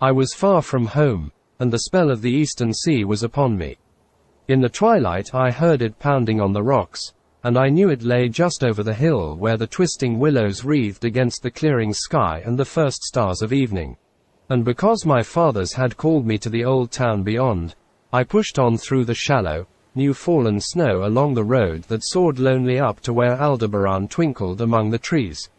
I was far from home, and the spell of the eastern sea was upon me. In the twilight I heard it pounding on the rocks, and I knew it lay just over the hill where the twisting willows wreathed against the clearing sky and the first stars of evening. And because my fathers had called me to the old town beyond, I pushed on through the shallow, new-fallen snow along the road that soared lonely up to where Aldebaran twinkled among the trees,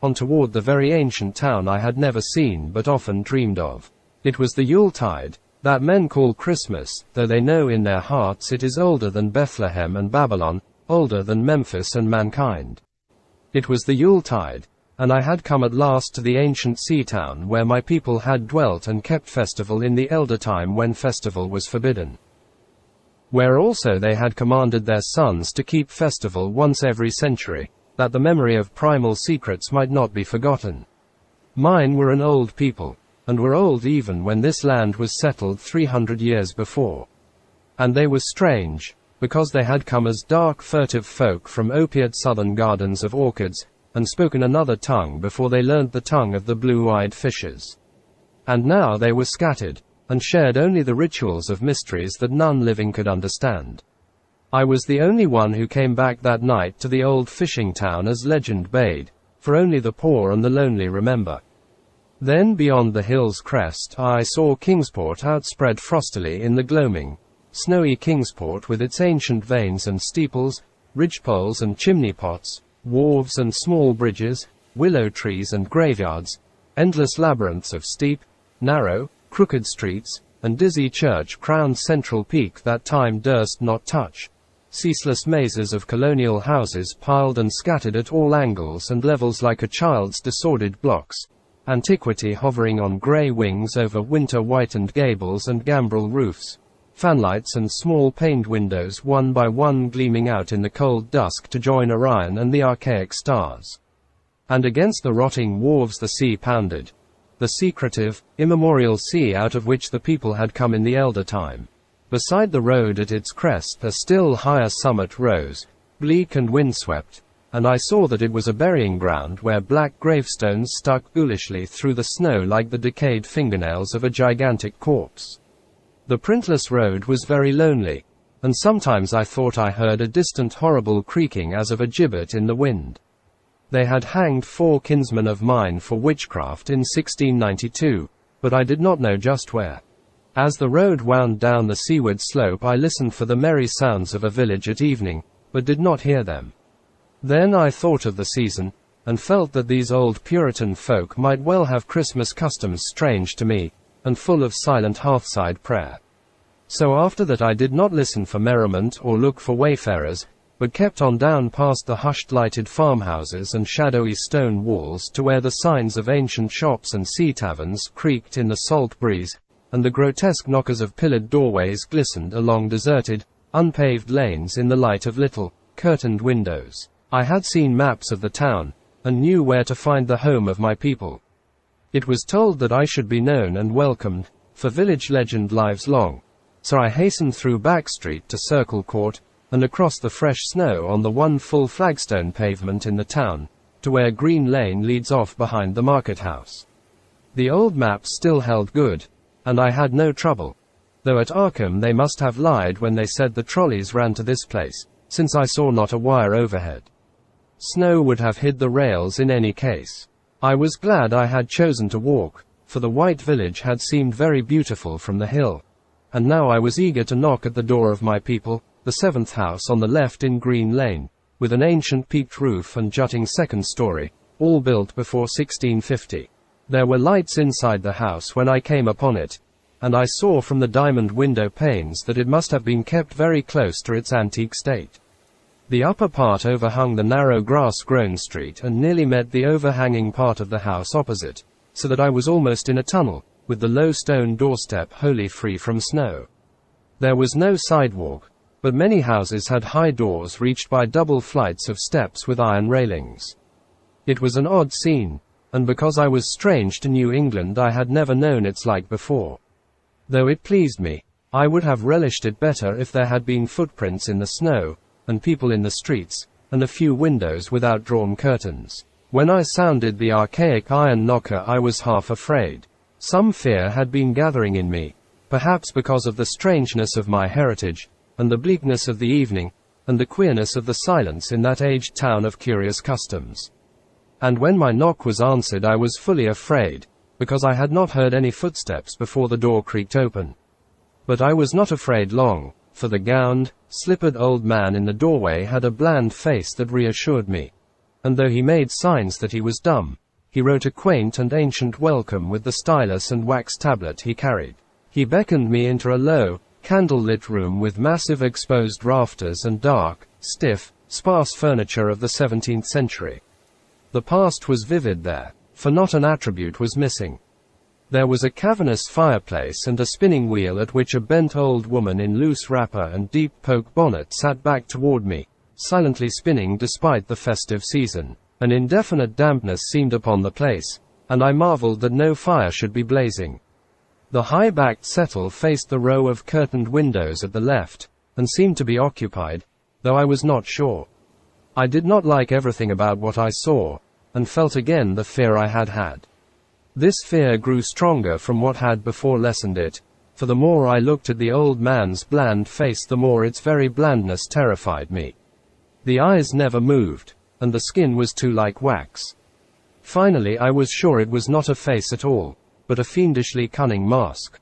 on toward the very ancient town I had never seen but often dreamed of. It was the Yuletide, that men call Christmas, though they know in their hearts it is older than Bethlehem and Babylon, older than Memphis and mankind. It was the Yuletide, and I had come at last to the ancient sea town where my people had dwelt and kept festival in the elder time when festival was forbidden. Where also they had commanded their sons to keep festival once every century, that the memory of primal secrets might not be forgotten. Mine were an old people, and were old even when this land was settled 300 years before. And they were strange, because they had come as dark furtive folk from opiate southern gardens of orchids, and spoken another tongue before they learned the tongue of the blue-eyed fishes. And now they were scattered, and shared only the rituals of mysteries that none living could understand. I was the only one who came back that night to the old fishing town as legend bade, for only the poor and the lonely remember. Then beyond the hill's crest I saw Kingsport outspread frostily in the gloaming, snowy Kingsport with its ancient vanes and steeples, ridgepoles and chimney-pots, wharves and small bridges, willow trees and graveyards, endless labyrinths of steep, narrow, crooked streets, and dizzy church-crowned central peak that time durst not touch, ceaseless mazes of colonial houses piled and scattered at all angles and levels like a child's disordered blocks, antiquity hovering on grey wings over winter-whitened gables and gambrel roofs, fanlights and small paned windows one by one gleaming out in the cold dusk to join Orion and the archaic stars. And against the rotting wharves the sea pounded, the secretive, immemorial sea out of which the people had come in the elder time. Beside the road at its crest a still higher summit rose, bleak and windswept, and I saw that it was a burying ground where black gravestones stuck ghoulishly through the snow like the decayed fingernails of a gigantic corpse. The printless road was very lonely, and sometimes I thought I heard a distant horrible creaking as of a gibbet in the wind. They had hanged 4 kinsmen of mine for witchcraft in 1692, but I did not know just where. As the road wound down the seaward slope I listened for the merry sounds of a village at evening, but did not hear them. Then I thought of the season, and felt that these old Puritan folk might well have Christmas customs strange to me, and full of silent hearthside prayer. So after that I did not listen for merriment or look for wayfarers, but kept on down past the hushed lighted farmhouses and shadowy stone walls to where the signs of ancient shops and sea taverns creaked in the salt breeze, and the grotesque knockers of pillared doorways glistened along deserted, unpaved lanes in the light of little, curtained windows. I had seen maps of the town, and knew where to find the home of my people. It was told that I should be known and welcomed, for village legend lives long, so I hastened through Back Street to Circle Court, and across the fresh snow on the one full flagstone pavement in the town, to where Green Lane leads off behind the market house. The old maps still held good, and I had no trouble, though at Arkham they must have lied when they said the trolleys ran to this place, since I saw not a wire overhead. Snow would have hid the rails in any case. I was glad I had chosen to walk, for the white village had seemed very beautiful from the hill, and now I was eager to knock at the door of my people, the 7th house on the left in Green Lane, with an ancient peaked roof and jutting second story, all built before 1650. There were lights inside the house when I came upon it, and I saw from the diamond window panes that it must have been kept very close to its antique state. The upper part overhung the narrow grass-grown street and nearly met the overhanging part of the house opposite, so that I was almost in a tunnel, with the low stone doorstep wholly free from snow. There was no sidewalk, but many houses had high doors reached by double flights of steps with iron railings. It was an odd scene, and because I was strange to New England I had never known its like before. Though it pleased me, I would have relished it better if there had been footprints in the snow, and people in the streets, and a few windows without drawn curtains. When I sounded the archaic iron knocker I was half afraid, Some fear had been gathering in me, perhaps because of the strangeness of my heritage, and the bleakness of the evening, and the queerness of the silence in that aged town of curious customs. And when my knock was answered I was fully afraid, because I had not heard any footsteps before the door creaked open. But I was not afraid long, for the gowned, slippered old man in the doorway had a bland face that reassured me. And though he made signs that he was dumb, he wrote a quaint and ancient welcome with the stylus and wax tablet he carried. He beckoned me into a low, candle-lit room with massive exposed rafters and dark, stiff, sparse furniture of the 17th century. The past was vivid there, for not an attribute was missing. There was a cavernous fireplace and a spinning wheel at which a bent old woman in loose wrapper and deep poke bonnet sat back toward me, silently spinning despite the festive season. An indefinite dampness seemed upon the place, and I marveled that no fire should be blazing. The high-backed settle faced the row of curtained windows at the left, and seemed to be occupied, though I was not sure. I did not like everything about what I saw, and felt again the fear I had had. This fear grew stronger from what had before lessened it, for the more I looked at the old man's bland face the more its very blandness terrified me. The eyes never moved, and the skin was too like wax. Finally I was sure it was not a face at all, but a fiendishly cunning mask.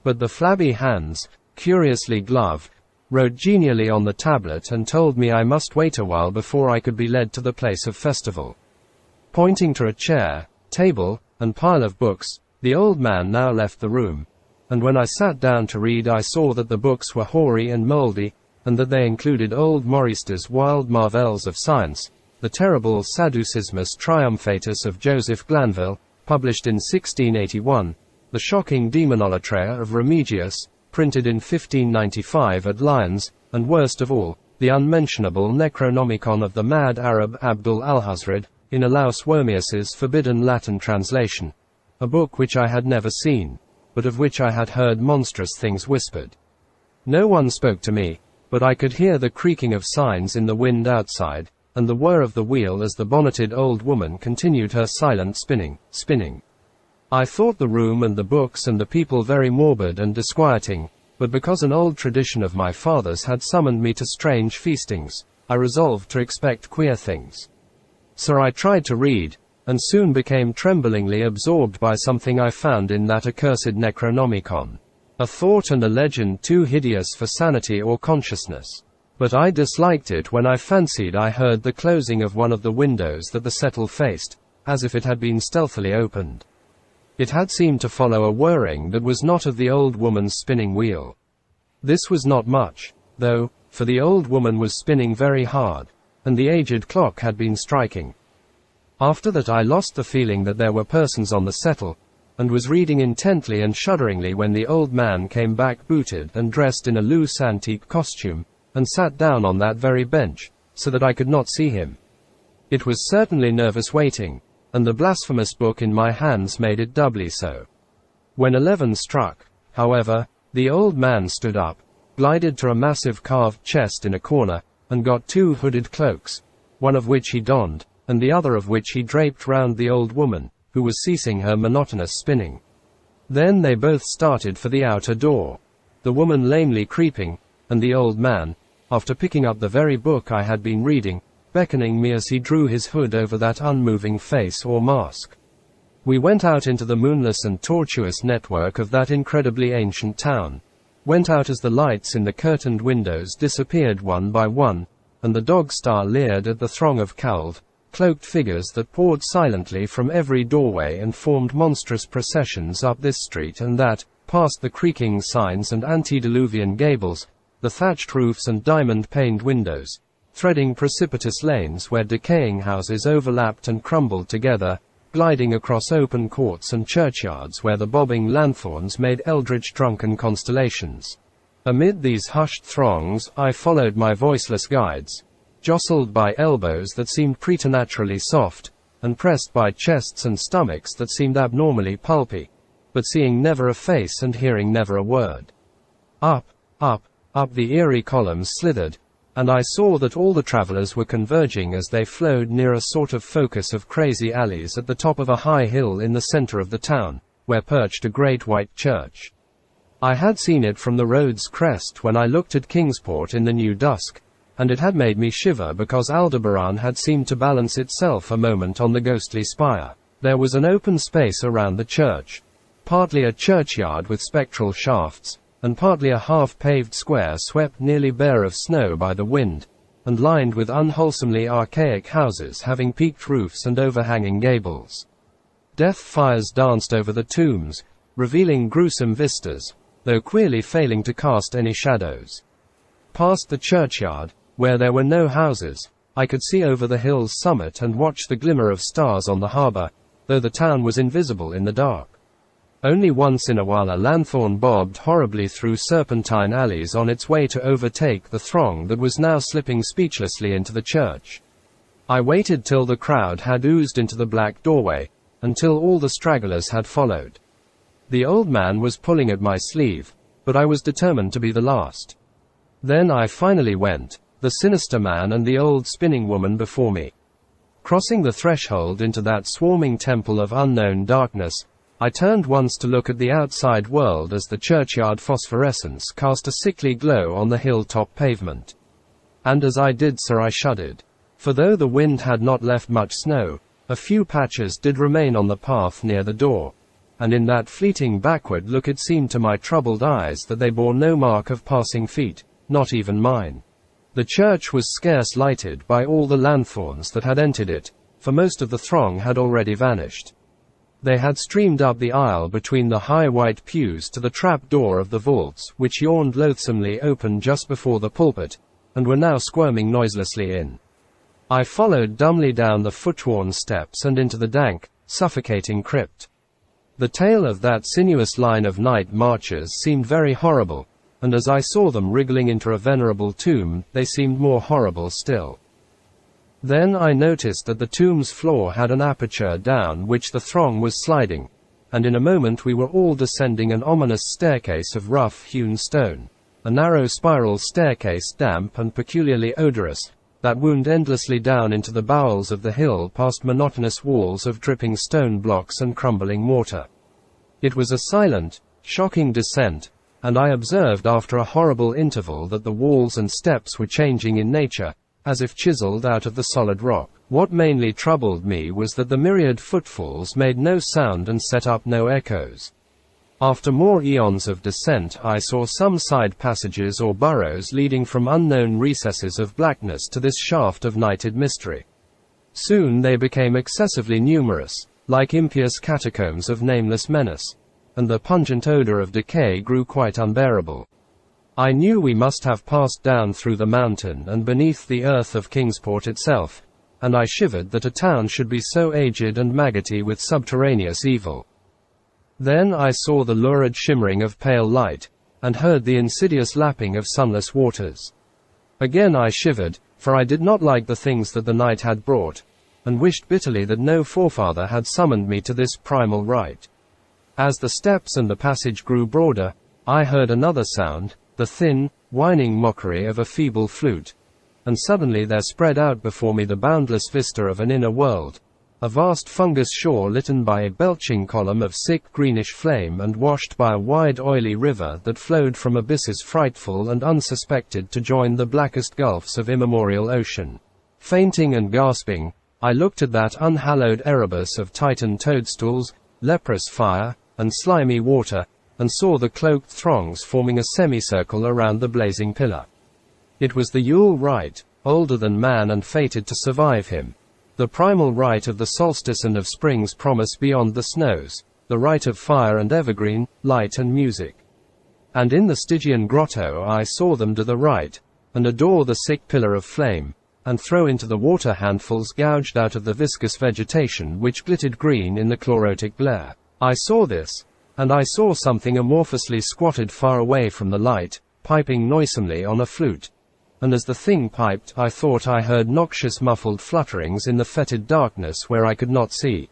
But the flabby hands, curiously gloved, wrote genially on the tablet and told me I must wait a while before I could be led to the place of festival. Pointing to a chair, table, and pile of books, the old man now left the room, and when I sat down to read I saw that the books were hoary and mouldy, and that they included old Maurister's Wild Marvels of Science, the terrible Sadducismus Triumphatus of Joseph Glanville, published in 1681, the shocking Demonolatria of Remigius, printed in 1595 at Lyons, and worst of all, the unmentionable Necronomicon of the mad Arab Abdul Alhazred, in Olaus Wormius's forbidden Latin translation, a book which I had never seen, but of which I had heard monstrous things whispered. No one spoke to me, but I could hear the creaking of signs in the wind outside, and the whir of the wheel as the bonneted old woman continued her silent spinning. I thought the room and the books and the people very morbid and disquieting, but because an old tradition of my father's had summoned me to strange feastings, I resolved to expect queer things. So I tried to read, and soon became tremblingly absorbed by something I found in that accursed Necronomicon. A thought and a legend too hideous for sanity or consciousness. But I disliked it when I fancied I heard the closing of one of the windows that the settle faced, as if it had been stealthily opened. It had seemed to follow a whirring that was not of the old woman's spinning wheel. This was not much, though, for the old woman was spinning very hard, and the aged clock had been striking. After that I lost the feeling that there were persons on the settle, and was reading intently and shudderingly when the old man came back booted and dressed in a loose antique costume, and sat down on that very bench, so that I could not see him. It was certainly nervous waiting, and the blasphemous book in my hands made it doubly so. When 11 struck, however, the old man stood up, glided to a massive carved chest in a corner, and got 2 hooded cloaks, one of which he donned, and the other of which he draped round the old woman, who was ceasing her monotonous spinning. Then they both started for the outer door, the woman lamely creeping, and the old man, after picking up the very book I had been reading, beckoning me as he drew his hood over that unmoving face or mask. We went out into the moonless and tortuous network of that incredibly ancient town, went out as the lights in the curtained windows disappeared one by one, and the dog-star leered at the throng of cowled, cloaked figures that poured silently from every doorway and formed monstrous processions up this street and that, past the creaking signs and antediluvian gables, the thatched roofs and diamond-paned windows, threading precipitous lanes where decaying houses overlapped and crumbled together, gliding across open courts and churchyards where the bobbing lanthorns made eldritch drunken constellations. Amid these hushed throngs, I followed my voiceless guides, jostled by elbows that seemed preternaturally soft, and pressed by chests and stomachs that seemed abnormally pulpy, but seeing never a face and hearing never a word. Up the eerie columns slithered, and I saw that all the travelers were converging as they flowed near a sort of focus of crazy alleys at the top of a high hill in the center of the town, where perched a great white church. I had seen it from the road's crest when I looked at Kingsport in the new dusk, and it had made me shiver because Aldebaran had seemed to balance itself a moment on the ghostly spire. There was an open space around the church, partly a churchyard with spectral shafts, and partly a half-paved square swept nearly bare of snow by the wind, and lined with unwholesomely archaic houses having peaked roofs and overhanging gables. Death fires danced over the tombs, revealing gruesome vistas, though queerly failing to cast any shadows. Past the churchyard, where there were no houses, I could see over the hill's summit and watch the glimmer of stars on the harbour, though the town was invisible in the dark. Only once in a while a lanthorn bobbed horribly through serpentine alleys on its way to overtake the throng that was now slipping speechlessly into the church. I waited till the crowd had oozed into the black doorway, until all the stragglers had followed. The old man was pulling at my sleeve, but I was determined to be the last. Then I finally went, the sinister man and the old spinning woman before me. Crossing the threshold into that swarming temple of unknown darkness, I turned once to look at the outside world as the churchyard phosphorescence cast a sickly glow on the hilltop pavement. And as I did so I shuddered. For though the wind had not left much snow, a few patches did remain on the path near the door. And in that fleeting backward look it seemed to my troubled eyes that they bore no mark of passing feet, not even mine. The church was scarce lighted by all the lanthorns that had entered it, for most of the throng had already vanished. They had streamed up the aisle between the high white pews to the trap door of the vaults, which yawned loathsomely open just before the pulpit, and were now squirming noiselessly in. I followed dumbly down the foot-worn steps and into the dank, suffocating crypt. The tale of that sinuous line of night marchers seemed very horrible, and as I saw them wriggling into a venerable tomb, they seemed more horrible still. Then I noticed that the tomb's floor had an aperture down which the throng was sliding, and in a moment we were all descending an ominous staircase of rough-hewn stone, a narrow spiral staircase damp and peculiarly odorous, that wound endlessly down into the bowels of the hill past monotonous walls of dripping stone blocks and crumbling mortar. It was a silent, shocking descent, and I observed after a horrible interval that the walls and steps were changing in nature, as if chiseled out of the solid rock. What mainly troubled me was that the myriad footfalls made no sound and set up no echoes. After more eons of descent, I saw some side passages or burrows leading from unknown recesses of blackness to this shaft of nighted mystery. Soon they became excessively numerous, like impious catacombs of nameless menace, and the pungent odor of decay grew quite unbearable. I knew we must have passed down through the mountain and beneath the earth of Kingsport itself, and I shivered that a town should be so aged and maggoty with subterraneous evil. Then I saw the lurid shimmering of pale light, and heard the insidious lapping of sunless waters. Again I shivered, for I did not like the things that the night had brought, and wished bitterly that no forefather had summoned me to this primal rite. As the steps and the passage grew broader, I heard another sound, the thin, whining mockery of a feeble flute, and suddenly there spread out before me the boundless vista of an inner world, a vast fungus shore litten by a belching column of sick greenish flame and washed by a wide oily river that flowed from abysses frightful and unsuspected to join the blackest gulfs of immemorial ocean. Fainting and gasping, I looked at that unhallowed Erebus of Titan toadstools, leprous fire, and slimy water, and saw the cloaked throngs forming a semicircle around the blazing pillar. It was the Yule rite, older than man and fated to survive him. The primal rite of the solstice and of spring's promise beyond the snows, the rite of fire and evergreen, light and music. And in the Stygian grotto I saw them do the rite, and adore the sick pillar of flame, and throw into the water handfuls gouged out of the viscous vegetation which glittered green in the chlorotic glare. I saw this, and I saw something amorphously squatted far away from the light, piping noisomely on a flute. And as the thing piped, I thought I heard noxious muffled flutterings in the fetid darkness where I could not see.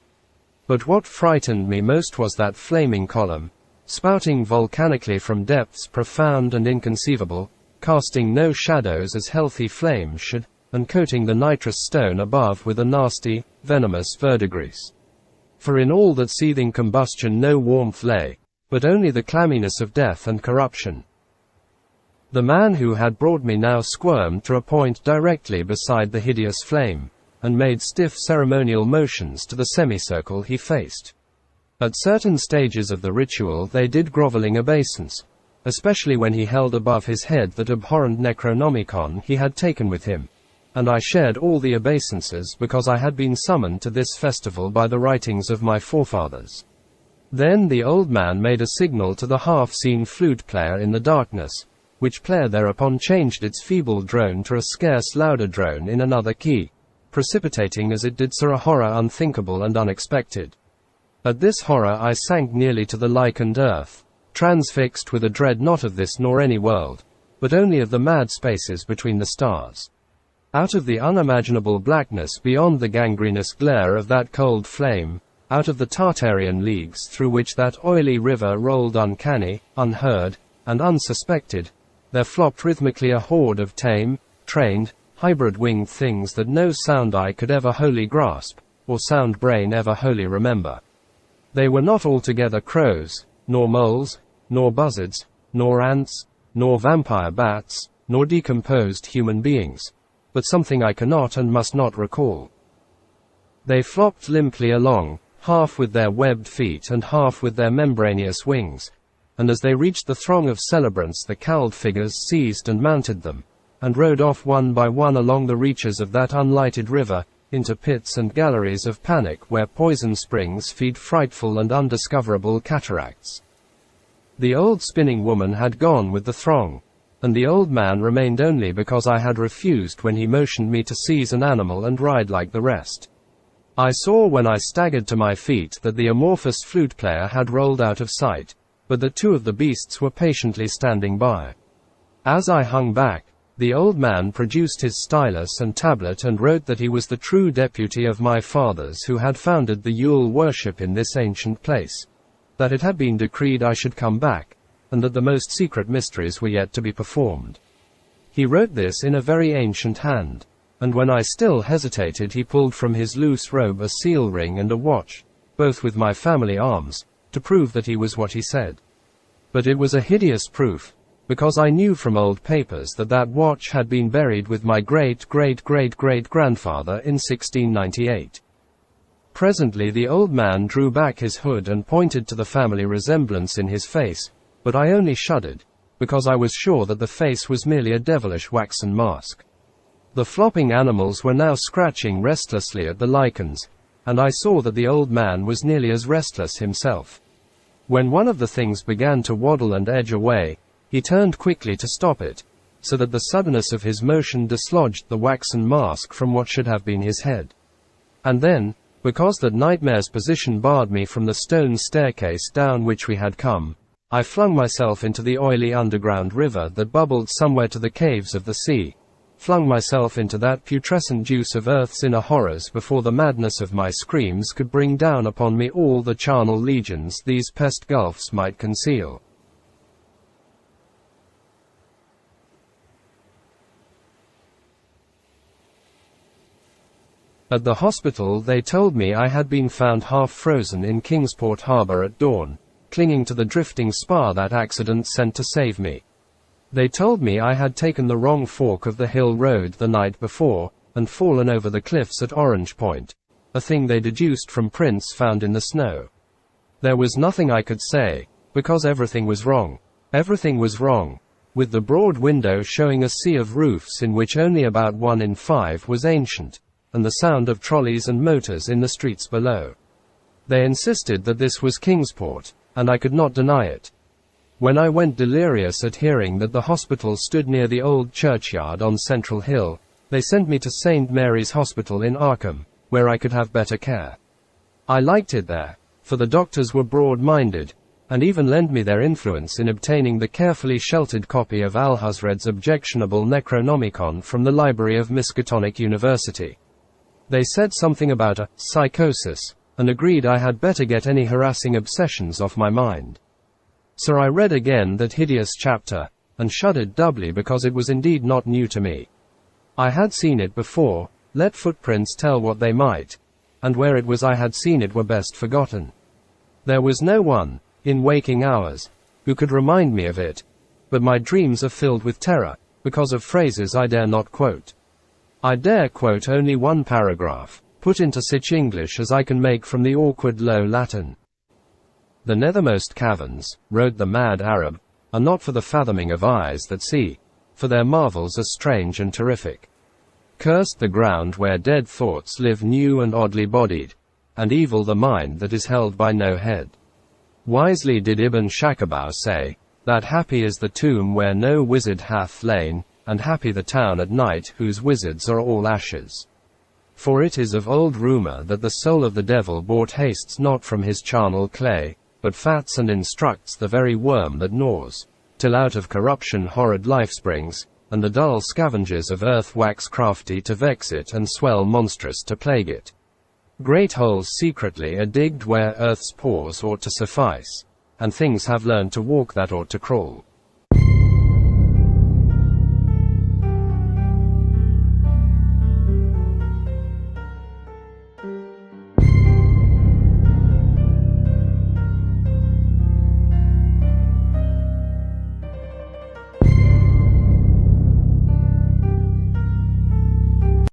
But what frightened me most was that flaming column, spouting volcanically from depths profound and inconceivable, casting no shadows as healthy flames should, and coating the nitrous stone above with a nasty, venomous verdigris. For in all that seething combustion no warmth lay, but only the clamminess of death and corruption. The man who had brought me now squirmed to a point directly beside the hideous flame, and made stiff ceremonial motions to the semicircle he faced. At certain stages of the ritual they did grovelling obeisance, especially when he held above his head that abhorrent Necronomicon he had taken with him, and I shared all the obeisances because I had been summoned to this festival by the writings of my forefathers. Then the old man made a signal to the half-seen flute player in the darkness, which player thereupon changed its feeble drone to a scarce louder drone in another key, precipitating as it did so a horror unthinkable and unexpected. At this horror I sank nearly to the lichened earth, transfixed with a dread not of this nor any world, but only of the mad spaces between the stars. Out of the unimaginable blackness beyond the gangrenous glare of that cold flame, out of the Tartarian leagues through which that oily river rolled uncanny, unheard, and unsuspected, there flopped rhythmically a horde of tame, trained, hybrid-winged things that no sound eye could ever wholly grasp, or sound brain ever wholly remember. They were not altogether crows, nor moles, nor buzzards, nor ants, nor vampire bats, nor decomposed human beings, but something I cannot and must not recall. They flopped limply along, half with their webbed feet and half with their membranous wings, and as they reached the throng of celebrants the cowled figures seized and mounted them, and rode off one by one along the reaches of that unlighted river, into pits and galleries of panic where poison springs feed frightful and undiscoverable cataracts. The old spinning woman had gone with the throng, and the old man remained only because I had refused when he motioned me to seize an animal and ride like the rest. I saw when I staggered to my feet that the amorphous flute player had rolled out of sight, but that two of the beasts were patiently standing by. As I hung back, the old man produced his stylus and tablet and wrote that he was the true deputy of my fathers who had founded the Yule worship in this ancient place, that it had been decreed I should come back, and that the most secret mysteries were yet to be performed. He wrote this in a very ancient hand, and when I still hesitated he pulled from his loose robe a seal ring and a watch, both with my family arms, to prove that he was what he said. But it was a hideous proof, because I knew from old papers that that watch had been buried with my great-great-great-great-grandfather in 1698. Presently the old man drew back his hood and pointed to the family resemblance in his face, but I only shuddered, because I was sure that the face was merely a devilish waxen mask. The flopping animals were now scratching restlessly at the lichens, and I saw that the old man was nearly as restless himself. When one of the things began to waddle and edge away, he turned quickly to stop it, so that the suddenness of his motion dislodged the waxen mask from what should have been his head. And then, because that nightmare's position barred me from the stone staircase down which we had come, I flung myself into the oily underground river that bubbled somewhere to the caves of the sea, flung myself into that putrescent juice of earth's inner horrors before the madness of my screams could bring down upon me all the charnel legions these pest gulfs might conceal. At the hospital they told me I had been found half frozen in Kingsport Harbour at dawn, clinging to the drifting spar that accident sent to save me. They told me I had taken the wrong fork of the hill road the night before, and fallen over the cliffs at Orange Point, a thing they deduced from prints found in the snow. There was nothing I could say, because everything was wrong. Everything was wrong, with the broad window showing a sea of roofs in which only about 1 in 5 was ancient, and the sound of trolleys and motors in the streets below. They insisted that this was Kingsport, and I could not deny it. When I went delirious at hearing that the hospital stood near the old churchyard on Central Hill, they sent me to St. Mary's Hospital in Arkham, where I could have better care. I liked it there, for the doctors were broad-minded, and even lent me their influence in obtaining the carefully sheltered copy of Alhuzred's objectionable Necronomicon from the library of Miskatonic University. They said something about a psychosis, and agreed I had better get any harassing obsessions off my mind. So I read again that hideous chapter, and shuddered doubly because it was indeed not new to me. I had seen it before, let footprints tell what they might, and where it was I had seen it were best forgotten. There was no one, in waking hours, who could remind me of it, but my dreams are filled with terror, because of phrases I dare not quote. I dare quote only one paragraph, put into such English as I can make from the awkward low Latin. The nethermost caverns, wrote the mad Arab, are not for the fathoming of eyes that see, for their marvels are strange and terrific. Cursed the ground where dead thoughts live new and oddly bodied, and evil the mind that is held by no head. Wisely did Ibn Schacabao say, that happy is the tomb where no wizard hath lain, and happy the town at night whose wizards are all ashes. For it is of old rumour that the soul of the devil bought hastes not from his charnel clay, but fats and instructs the very worm that gnaws, till out of corruption horrid life springs, and the dull scavengers of earth wax crafty to vex it and swell monstrous to plague it. Great holes secretly are digged where earth's pores ought to suffice, and things have learned to walk that ought to crawl.